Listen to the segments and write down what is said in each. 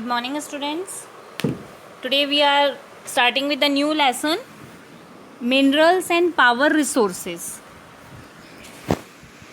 Good morning, students. Today we are starting with a new lesson, minerals and power resources.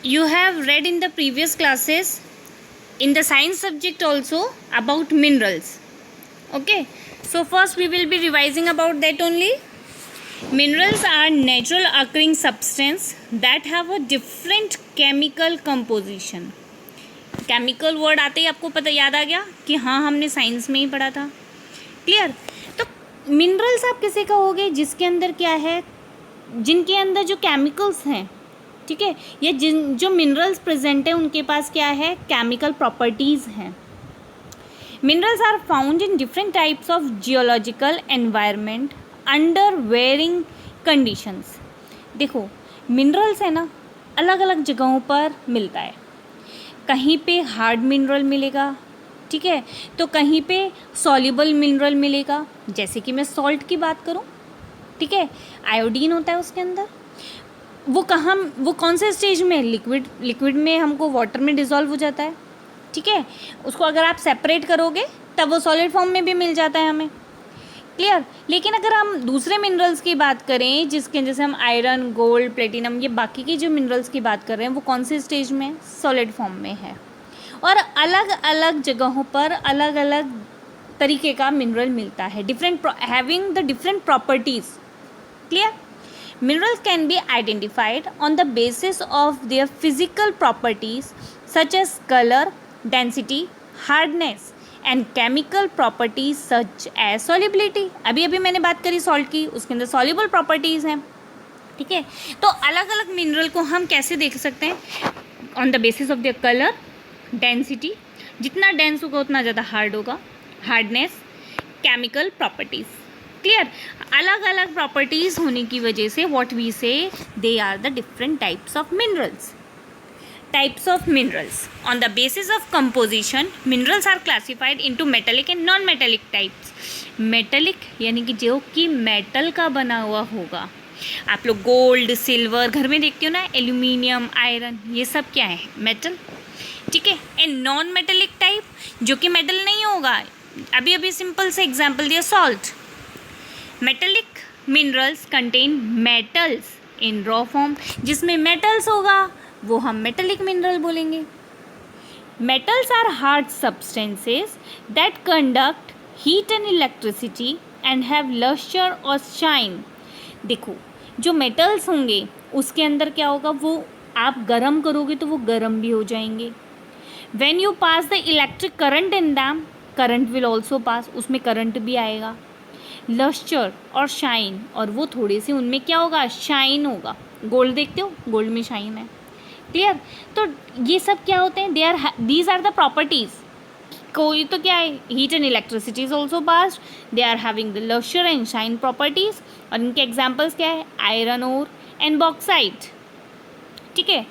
You have read in the previous classes in the science subject also about minerals. Okay, so first we will be revising about that only. Minerals are natural occurring substance that have a different chemical composition. Chemical word आते ही आपको पता याद आ गया कि हाँ हमने science में ही पढ़ा था. क्लियर. तो मिनरल्स आप किसे कहोगे जिसके अंदर क्या है, जिनके अंदर जो केमिकल्स हैं, ठीक है, ये जो मिनरल्स प्रेजेंट है उनके पास क्या है, केमिकल प्रॉपर्टीज़ हैं. Minerals are found in different types of geological environment under varying conditions. देखो मिनरल्स है ना, अलग अलग जगहों पर मिलता है. कहीं पे हार्ड मिनरल मिलेगा, ठीक है, तो कहीं पे सॉल्युबल मिनरल मिलेगा. जैसे कि मैं सॉल्ट की बात करूं, ठीक है, आयोडीन होता है उसके अंदर. वो कौन से स्टेज में, लिक्विड में हमको वाटर में डिज़ोल्व हो जाता है, ठीक है. उसको अगर आप सेपरेट करोगे तब वो सॉलिड फॉर्म में भी मिल जाता है हमें. क्लियर. लेकिन अगर हम दूसरे मिनरल्स की बात करें, जिसके जैसे हम आयरन, गोल्ड, प्लेटिनम, ये बाकी के जो मिनरल्स की बात कर रहे हैं वो कौन से स्टेज में, सॉलिड फॉर्म में है. और अलग अलग जगहों पर अलग अलग तरीके का मिनरल मिलता है, having the different properties. Clear. Minerals can be identified on the basis of their physical properties such as colour, density, hardness and chemical properties such as solubility. अभी मैंने बात करी सॉल्ट की, उसके अंदर सॉल्युबल प्रॉपर्टीज़ हैं, ठीक है. तो अलग अलग मिनरल को हम कैसे देख सकते हैं, on the basis of their colour, density, जितना डेंस होगा उतना ज़्यादा हार्ड होगा, हार्डनेस, केमिकल प्रॉपर्टीज़. क्लियर. अलग अलग प्रॉपर्टीज़ होने की वजह से what we say they are the different types of minerals. Types of minerals. On the basis of composition, minerals are classified into metallic and non-metallic types. Metallic यानी कि जो कि मेटल का बना हुआ होगा. आप लोग गोल्ड, सिल्वर घर में देखते हो ना, एल्यूमिनियम, आयरन, ये सब क्या है, मेटल, ठीक है. एंड नॉन मेटेलिक टाइप जो कि मेटल नहीं होगा. अभी सिंपल से एग्जाम्पल दिया, salt. Metallic minerals contain metals in raw form. जिसमें मेटल्स होगा वो हम मेटेलिक मिनरल बोलेंगे. Metals are hard substances that conduct heat and electricity and have lustre और शाइन. देखो जो मेटल्स होंगे उसके अंदर क्या होगा, वो आप गर्म करोगे तो वो गर्म भी हो जाएंगे. When you pass the electric current in them, current will also pass, उसमें करंट भी आएगा. लस्टर और शाइन, और वो थोड़े से उनमें क्या होगा, शाइन होगा. गोल्ड देखते हो, गोल्ड में शाइन है. क्लियर. तो ये सब क्या होते हैं, दीज आर द प्रॉपर्टीज. कोई तो क्या है, heat and electricity is also passed, they are having the lustre and shine properties. और इनके एग्जाम्पल्स क्या है, आयरन ओर एंड बॉक्साइट, ठीक है.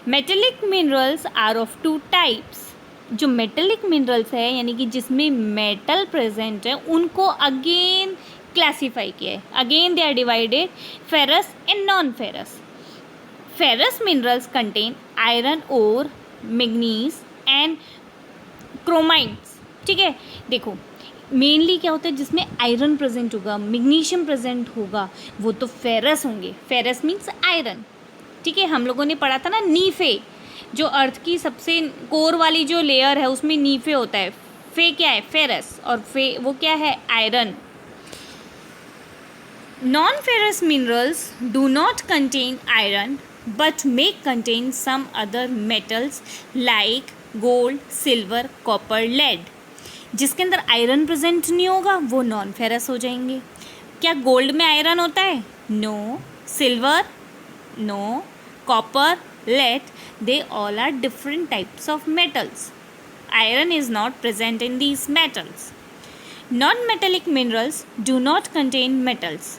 Metallic minerals are of two types. जो मेटेलिक मिनरल्स है यानी कि जिसमें मेटल प्रेजेंट है, उनको अगेन क्लासीफाई किया है. Again they are divided, ferrous and non ferrous. Ferrous minerals contain iron और मैग्नीज एंड क्रोमाइड्स, ठीक है. देखो मेनली क्या होता है, जिसमें आयरन प्रेजेंट होगा, मैग्नीशियम प्रेजेंट होगा, वो तो फेरस होंगे. फेरस मीन्स आयरन, ठीक है. हम लोगों ने पढ़ा था ना, नीफे, जो अर्थ की सबसे कोर वाली जो लेयर है उसमें नीफे होता है. फे क्या है, फेरस, और फे वो क्या है, iron. Non ferrous minerals do not contain iron but may contain some other metals like gold, silver, copper, lead. जिसके अंदर आयरन प्रेजेंट नहीं होगा वो नॉन फेरस हो जाएंगे. क्या गोल्ड में आयरन होता है, no. Silver, no. Copper, lead, they all are different types of metals. Iron is not present in these metals. Non metallic minerals do not contain metals.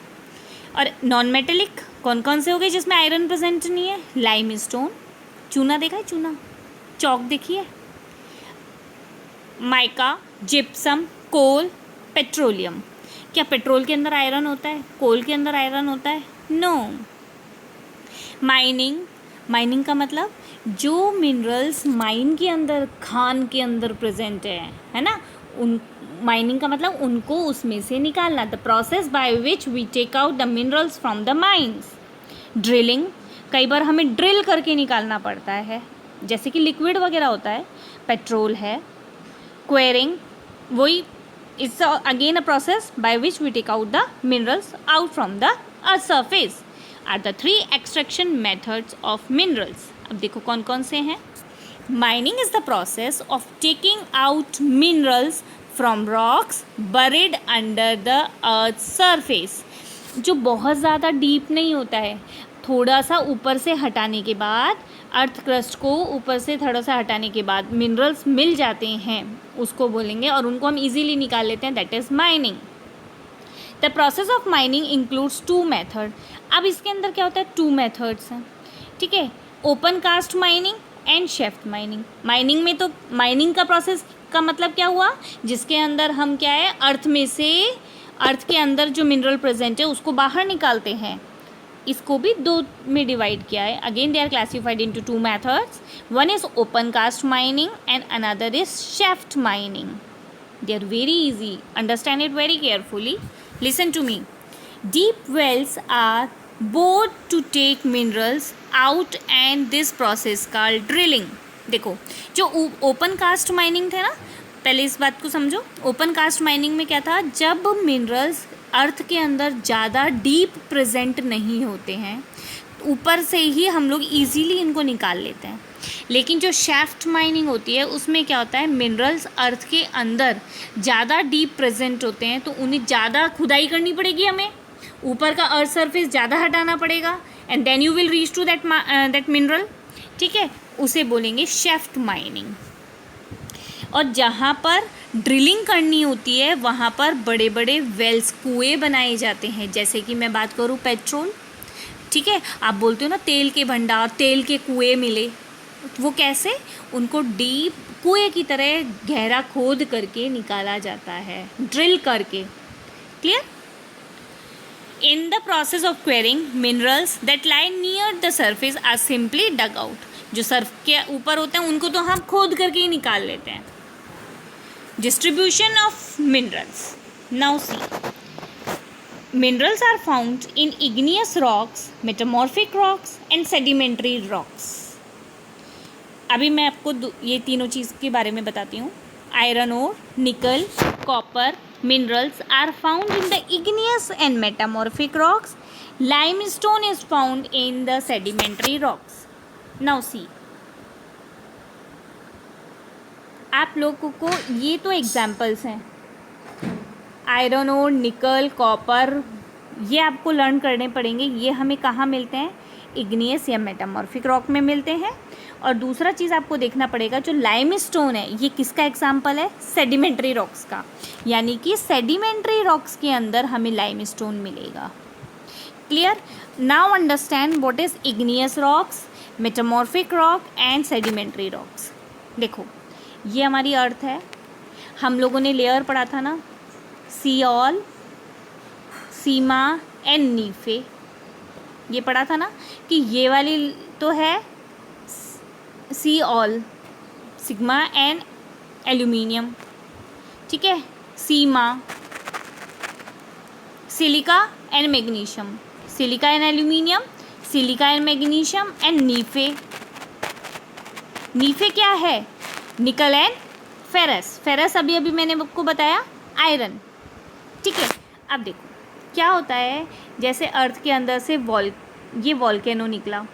और नॉन मेटेलिक कौन कौन से हो गए जिसमें आयरन प्रेजेंट नहीं है, लाइम स्टोन, चूना देखा है, चूना, चौक देखिए, माइका, जिप्सम, कोल, पेट्रोलियम. क्या पेट्रोल के अंदर आयरन होता है, कोल के अंदर आयरन होता है, नो. माइनिंग का मतलब जो मिनरल्स माइन के अंदर, खान के अंदर प्रेजेंट है ना, उन माइनिंग का मतलब उनको उसमें से निकालना। The process by which we take out the minerals from the mines. Drilling, कई बार हमें ड्रिल करके निकालना पड़ता है, जैसे कि लिक्विड वगैरह होता है, पेट्रोल है। क्वेरिंग, वही it's again a process by which we take out the minerals out from the earth surface are the 3 extraction methods of minerals. अब देखो कौन कौन से हैं। Mining is the process of taking out minerals from rocks buried under the earth surface. जो बहुत ज़्यादा deep नहीं होता है, थोड़ा सा ऊपर से हटाने के बाद, अर्थ क्रस्ट को ऊपर से थोड़ा सा हटाने के बाद मिनरल्स मिल जाते हैं, उसको बोलेंगे, और उनको हम इजीली निकाल लेते हैं, that is mining. The process of mining includes 2 method. अब इसके अंदर क्या होता है, 2 मेथड्स हैं, ठीक है, open cast mining and shaft mining. Mining में तो माइनिंग का प्रोसेस का मतलब क्या हुआ, जिसके अंदर हम क्या है, अर्थ में से, अर्थ के अंदर जो मिनरल प्रेजेंट है उसको बाहर निकालते हैं। इसको भी 2 में डिवाइड किया है। Again they are classified into 2 methods. One is open cast mining and another is shaft mining. They are very easy, understand it very carefully, listen to me. Deep wells are bored to take minerals out and this process called drilling। देखो जो open cast mining थे ना, पहले इस बात को समझो। Open cast mining में क्या था, जब मिनरल्स अर्थ के अंदर ज़्यादा डीप प्रेजेंट नहीं होते हैं, ऊपर से ही हम लोग इजीली इनको निकाल लेते हैं। लेकिन जो शेफ्ट माइनिंग होती है उसमें क्या होता है, मिनरल्स अर्थ के अंदर ज़्यादा डीप प्रेजेंट होते हैं, तो उन्हें ज़्यादा खुदाई करनी पड़ेगी, हमें ऊपर का अर्थ सरफेस ज़्यादा हटाना पड़ेगा, and then you will reach to that mineral, ठीक है, उसे बोलेंगे शेफ्ट माइनिंग। और जहाँ पर ड्रिलिंग करनी होती है वहाँ पर बड़े बड़े वेल्स, कुएँ बनाए जाते हैं। जैसे कि मैं बात करूँ पेट्रोल, ठीक है, आप बोलते हो ना तेल के भंडार, तेल के कुएँ मिले, वो कैसे, उनको डीप कुएँ की तरह गहरा खोद करके निकाला जाता है, ड्रिल करके। Clear? In the process of quarrying, minerals that lie near the surface are simply dug out। जो सर्फ के ऊपर होते हैं उनको तो हम खोद करके ही निकाल लेते हैं। Distribution of minerals। Now see, minerals are found in igneous rocks, metamorphic rocks and sedimentary rocks। अभी मैं आपको ये तीनों चीज़ के बारे में बताती हूँ। आयरन ओर, निकल, copper minerals are found in the igneous and metamorphic rocks. Limestone is found in the sedimentary rocks। Now see, आप लोगों को ये तो एग्जाम्पल्स हैं, आयरन ओर, निकल, कॉपर, ये आपको लर्न करने पड़ेंगे। ये हमें कहाँ मिलते हैं, इग्नियस या मेटामॉर्फिक रॉक में मिलते हैं। और दूसरा चीज़ आपको देखना पड़ेगा, जो लाइमस्टोन है, ये किसका एग्जाम्पल है, सेडिमेंट्री रॉक्स का, यानी कि सेडिमेंट्री रॉक्स के अंदर हमें लाइमस्टोन मिलेगा। Clear? Now understand what is igneous rocks, metamorphic rock and sedimentary rocks. देखो ये हमारी अर्थ है, हम लोगों ने लेयर पढ़ा था ना, सियोल, सीमा एंड नीफे, ये पढ़ा था ना, कि ये वाली तो है सियोल, सिग्मा एंड एल्यूमिनियम, ठीक है, sima, silica and magnesium, silica and aluminium, silica and magnesium and nife. Nife क्या है, निकल एंड फेरस। फेरस अभी अभी मैंने आपको बताया, आयरन, ठीक है। अब देखो क्या होता है, जैसे अर्थ के अंदर से ये वॉल्केनो निकला,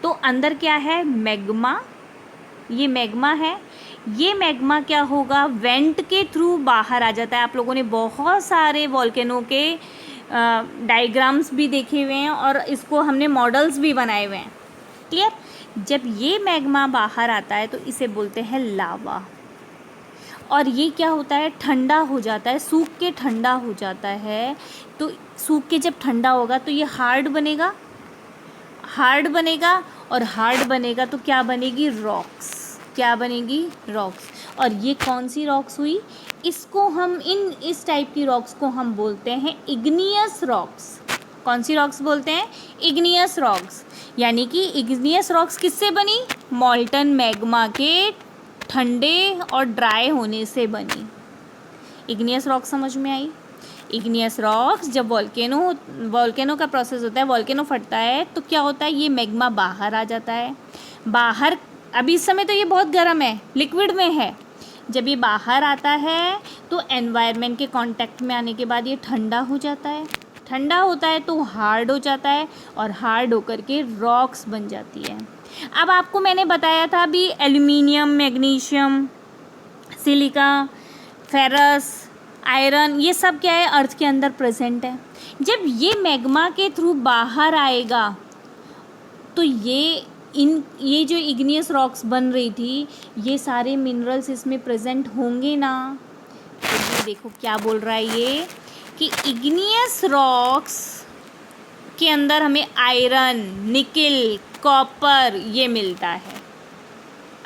तो अंदर क्या है, मैग्मा, ये मैग्मा है। ये मैग्मा क्या होगा, वेंट के थ्रू बाहर आ जाता है। आप लोगों ने बहुत सारे वॉल्केनो के डायग्राम्स भी देखे हुए हैं और इसको हमने मॉडल्स भी बनाए हुए हैं। क्लियर? जब ये मैग्मा बाहर आता है तो इसे बोलते हैं लावा। और ये क्या होता है, ठंडा हो जाता है, सूख के ठंडा हो जाता है। तो सूख के जब ठंडा होगा तो ये हार्ड बनेगा, हार्ड बनेगा, और हार्ड बनेगा तो क्या बनेगी, रॉक्स। क्या बनेगी, रॉक्स। और ये कौन सी रॉक्स हुई, इसको हम इस टाइप की रॉक्स को हम बोलते हैं इग्नियस रॉक्स। कौन सी रॉक्स बोलते हैं, इग्नियस रॉक्स। यानी कि इग्नियस रॉक्स किससे बनी, मॉल्टन मैग्मा के ठंडे और ड्राई होने से बनी। इग्नियस रॉक समझ में आई? इग्नियस रॉक्स जब वॉल्केनो का प्रोसेस होता है, वॉल्केनो फटता है तो क्या होता है, ये मैग्मा बाहर आ जाता है। बाहर अभी इस समय तो ये बहुत गर्म है, लिक्विड में है। जब ये बाहर आता है तो एनवायरनमेंट के कांटेक्ट में आने के बाद ये ठंडा हो जाता है। ठंडा होता है तो हार्ड हो जाता है और हार्ड होकर के रॉक्स बन जाती है। अब आपको मैंने बताया था अभी aluminium, magnesium, silica, ferrous, iron, ये सब क्या है, अर्थ के अंदर प्रेजेंट है। जब ये मैग्मा के थ्रू बाहर आएगा तो ये जो इग्नियस रॉक्स बन रही थी, ये सारे मिनरल्स इसमें प्रेजेंट होंगे ना। तो ये देखो क्या बोल रहा है ये, कि इग्नियस रॉक्स के अंदर हमें आयरन, निकिल, कॉपर ये मिलता है।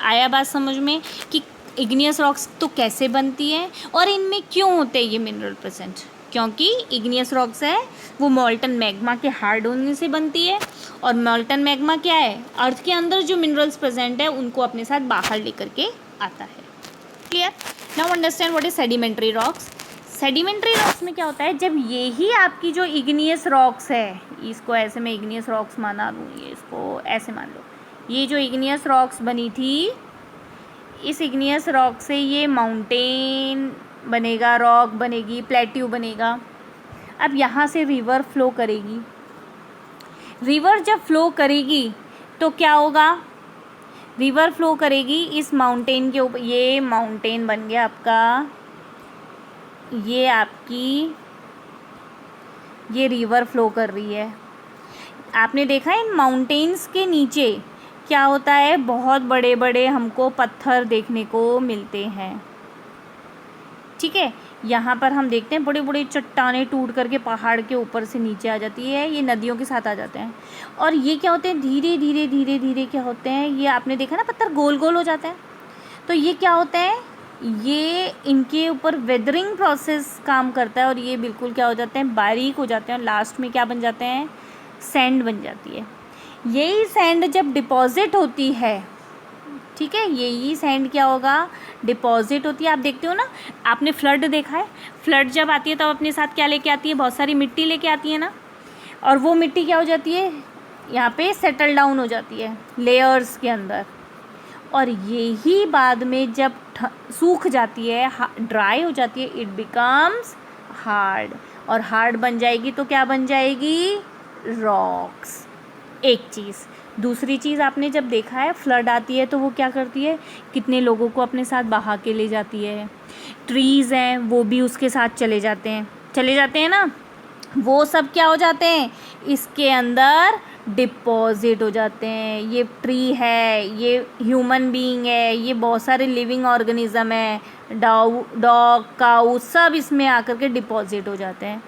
आया बात समझ में कि इग्नियस रॉक्स तो कैसे बनती है और इनमें क्यों होते हैं ये मिनरल प्रेजेंट? क्योंकि इग्नियस रॉक्स है वो मॉल्टन मैग्मा के हार्ड होने से बनती है, और मॉल्टन मैग्मा क्या है, अर्थ के अंदर जो मिनरल्स प्रेजेंट है उनको अपने साथ बाहर लेकर के आता है। Clear? Now understand what is sedimentary rocks. Sedimentary rocks में क्या होता है, जब ये ही आपकी जो इग्नियस रॉक्स है, इसको ऐसे मैं इग्नियस रॉक्स माना लूँ, ये इसको ऐसे मान लो, ये जो इग्नियस रॉक्स बनी थी, इस इग्नियस रॉक से ये माउंटेन बनेगा, रॉक बनेगी, प्लेट्यू बनेगा। अब यहाँ से रिवर फ्लो करेगी। रिवर जब फ्लो करेगी तो क्या होगा, रिवर फ्लो करेगी इस माउंटेन के ऊपर, ये माउंटेन बन गया आपका, ये आपकी ये रिवर फ्लो कर रही है। आपने देखा है इन माउंटेन्स के नीचे क्या होता है, बहुत बड़े बड़े हमको पत्थर देखने को मिलते हैं। ठीक है, यहाँ पर हम देखते हैं बड़े बड़े चट्टानें टूट करके पहाड़ के ऊपर से नीचे आ जाती है, ये नदियों के साथ आ जाते हैं। और ये क्या होते हैं, धीरे धीरे धीरे धीरे क्या होते हैं, ये आपने देखा ना पत्थर गोल गोल हो जाते हैं, तो ये क्या होते हैं, ये इनके ऊपर वेदरिंग प्रोसेस काम करता है और ये बिल्कुल क्या हो जाते हैं, बारीक हो जाते हैं और लास्ट में क्या बन जाते हैं, सैंड बन जाती है। यही सैंड जब डिपॉजिट होती है, ठीक है, यही सैंड क्या होगा, डिपॉजिट होती है। आप देखते हो ना, आपने फ्लड देखा है, फ्लड जब आती है तब अपने साथ क्या लेके आती है, बहुत सारी मिट्टी लेके आती है ना, और वो मिट्टी क्या हो जाती है, यहाँ पे सेटल डाउन हो जाती है लेयर्स के अंदर, और यही बाद में जब सूख जाती है, ड्राई हो जाती है, इट बिकम्स हार्ड, और हार्ड बन जाएगी तो क्या बन जाएगी, रॉक्स। एक चीज़, दूसरी चीज़ आपने जब देखा है फ्लड आती है तो वो क्या करती है, कितने लोगों को अपने साथ बहा के ले जाती है। ट्रीज़ हैं वो भी उसके साथ चले जाते हैं ना, वो सब क्या हो जाते हैं, इसके अंदर डिपॉजिट हो जाते हैं। ये ट्री है, ये ह्यूमन बीइंग है, ये बहुत सारे लिविंग ऑर्गेनिज्म है, डॉग, काऊ, सब इसमें आकर के डिपॉजिट हो जाते हैं।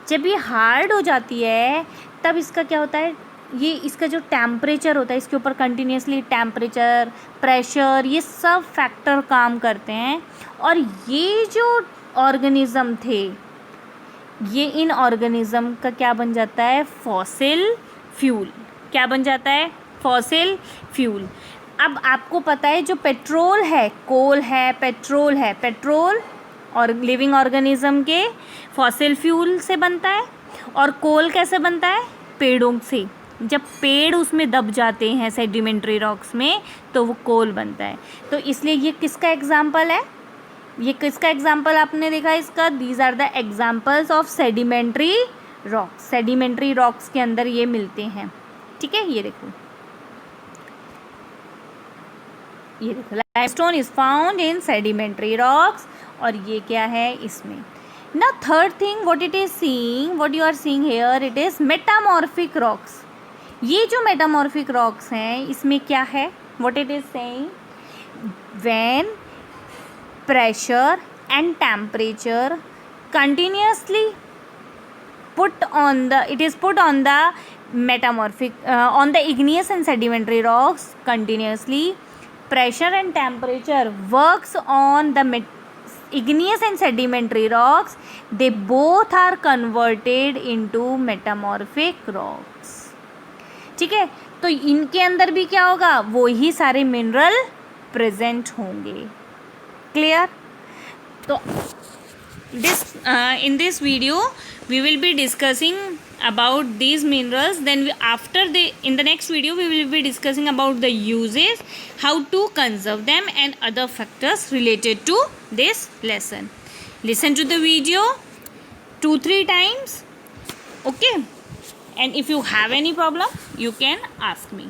जब ये हार्ड हो जाती है तब इसका क्या होता है, ये इसका जो टेम्परेचर होता है, इसके ऊपर कंटिन्यूसली टेम्परेचर, प्रेशर, ये सब फैक्टर काम करते हैं, और ये जो ऑर्गेनिज्म थे, ये इन ऑर्गेनिज्म का क्या बन जाता है, फॉसिल फ्यूल। क्या बन जाता है, फॉसिल फ्यूल। अब आपको पता है जो पेट्रोल है, कोल है, पेट्रोल है, पेट्रोल और लिविंग ऑर्गेनिज्म के फॉसिल फ्यूल से बनता है, और कोल कैसे बनता है, पेड़ों से। जब पेड़ उसमें दब जाते हैं सेडिमेंट्री रॉक्स में तो वो कोल बनता है। तो इसलिए ये किसका एग्जाम्पल है, ये किसका एग्जाम्पल आपने देखा इसका, these are the examples of sedimentary rocks. Sedimentary rocks के अंदर ये मिलते हैं। ठीक है, ये देखो limestone is found in sedimentary rocks, और ये क्या है इसमें। Now third thing what it is seeing, what you are seeing here, it is metamorphic rocks. ये जो metamorphic rocks हैं इसमें क्या है, what it is saying, when pressure and temperature continuously put on the, it is put on the metamorphic on the igneous and sedimentary rocks continuously, pressure and temperature works on the igneous and sedimentary rocks, they both are converted into metamorphic rocks. ठीक है, तो इनके अंदर भी क्या होगा, वो ही सारे मिनरल प्रेजेंट होंगे. क्लियर? तो in this video we will be discussing about these minerals. Then in the next video we will be discussing about the uses, how to conserve them, and other factors related to this lesson. Listen to the video 2-3 times, okay? And if you have any problem, you can ask me.